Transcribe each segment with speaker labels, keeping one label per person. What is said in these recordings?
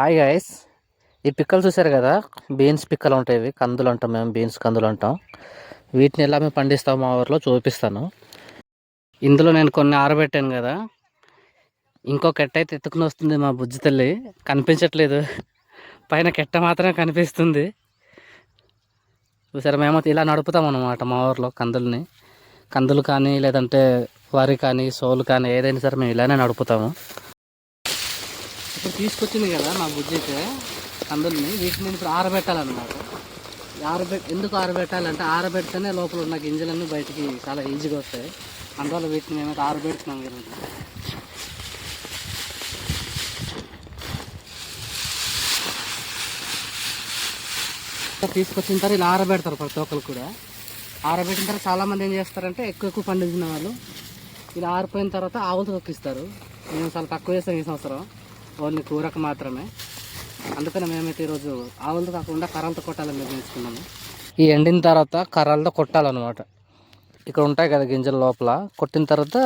Speaker 1: Hi guys, ఈ పిక్కలు చూసారు కదా, బీన్స్ పిక్కలు ఉంటాయి. ఇవి కందులు అంటాం, మేము బీన్స్ కందులు అంటాం. వీటిని ఎలా మేము పండిస్తాం మా ఊర్లో చూపిస్తాను. ఇందులో నేను కొన్ని ఆరబెట్టాను కదా, ఇంకో కెట్ట అయితే ఎత్తుకుని వస్తుంది మా బుజ్జి తల్లి. కనిపించట్లేదు, పైన కెట్ట మాత్రమే కనిపిస్తుంది. చూసారా, మేము ఇలా నడుపుతాం అన్నమాట మా ఊర్లో కందులు కానీ లేదంటే వరి కానీ సోలు కానీ ఏదైనా సరే మేము ఇలానే నడుపుతాము. ఇప్పుడు తీసుకొచ్చింది కదా మా బుజ్జి అయితే కందుల్ని, వీటిని నేను ఇప్పుడు ఆరబెట్టాలన్నమాట. ఎందుకు ఆరబెట్టాలంటే ఆరబెడితేనే లోపల ఉన్న గింజలన్నీ బయటికి చాలా ఈజీగా వస్తాయి. అందువల్ల వీటిని మేమైతే ఆరబెడుతున్నాం ఈరోజు. తీసుకొచ్చిన తర్వాత ఇలా ఆరబెడతారు ప్రతి ఒక్కరు కూడా. ఆరబెట్టిన తర్వాత చాలామంది ఏం చేస్తారంటే ఎక్కువ పండించిన వాళ్ళు ఇలా ఆరిపోయిన తర్వాత ఆవులు తొక్కిస్తారు. మేము చాలా తక్కువ చేస్తాం ఈ సంవత్సరం, ఓన్లీ కూరకు మాత్రమే. అందుకని మేమైతే ఈరోజు ఆవులతో కాకుండా కర్రలతో కొట్టాలని నిర్ణయించుకున్నాము. ఈ ఎండిన తర్వాత కర్రలతో కొట్టాలన్నమాట. ఇక్కడ ఉంటాయి కదా గింజలు, లోపల కొట్టిన తర్వాత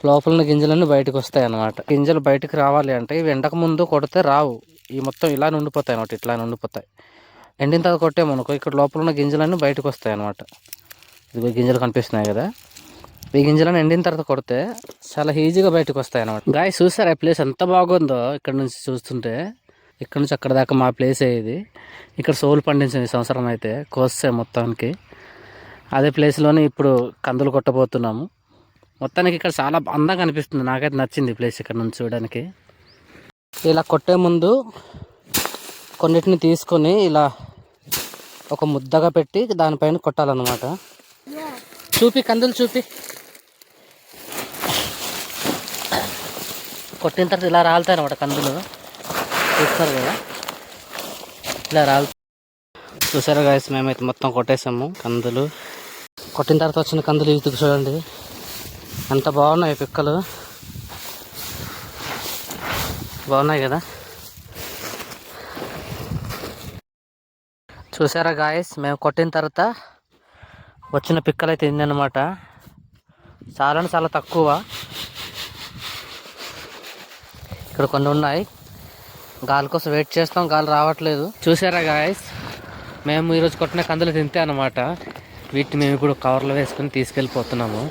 Speaker 1: లోపల గింజలన్నీ బయటకు వస్తాయి అన్నమాట. గింజలు బయటకు రావాలి అంటే ఇవి ఎండక ముందు కొడితే రావు. ఈ మొత్తం ఇలా ఉండిపోతాయి అన్నమాట, ఇట్లా ఉండిపోతాయి. ఎండిన తర్వాత కొట్టేమనుకో ఇక్కడ లోపల ఉన్న గింజలన్నీ బయటకు వస్తాయి అన్నమాట. ఇది గింజలు కనిపిస్తున్నాయి కదా, ఈ గింజలను ఎండిన తర్వాత కొడితే చాలా ఈజీగా బయటకు వస్తాయి అన్నమాట. గాయస్ చూసారు ఆ ప్లేస్ ఎంత బాగుందో. ఇక్కడ నుంచి చూస్తుంటే ఇక్కడ నుంచి అక్కడ దాకా మా ప్లేసే ఇది. ఇక్కడ సోలు పండించింది ఈ సంవత్సరం అయితే కోస్తే మొత్తానికి. అదే ప్లేస్లోనే ఇప్పుడు కందులు కొట్టబోతున్నాము. మొత్తానికి ఇక్కడ చాలా అందంగా అనిపిస్తుంది, నాకైతే నచ్చింది ఈ ప్లేస్ ఇక్కడ నుంచి చూడడానికి. ఇలా కొట్టే ముందు కొన్నిటిని తీసుకొని ఇలా ఒక ముద్దగా పెట్టి దానిపైన కొట్టాలన్నమాట. చూపి కందులు చూపి. కొట్టిన తర్వాత ఇలా రాలుతాయి అన్నమాట కందులు, చూస్తారు కదా ఇలా రాలు. చూసారా గాయస్, మేమైతే మొత్తం కొట్టేసాము కందులు. కొట్టిన తర్వాత వచ్చిన కందులు ఇది చూడండి ఎంత బాగున్నాయి పిక్కలు, బాగున్నాయి కదా. చూసారా గాయస్, మేము కొట్టిన తర్వాత వచ్చిన పిక్కలు అయితే తిందనమాట. చాలా తక్కువ, ఇక్కడ కొన్ని ఉన్నాయి. గాలి కోసం వెయిట్ చేస్తాం, గాలి రావట్లేదు. చూసారా గాయస్, మేము ఈరోజు కొట్టిన కందులు తింటే అనమాట. వీటిని మేము ఇప్పుడు కవర్లో వేసుకొని తీసుకెళ్ళిపోతున్నాము.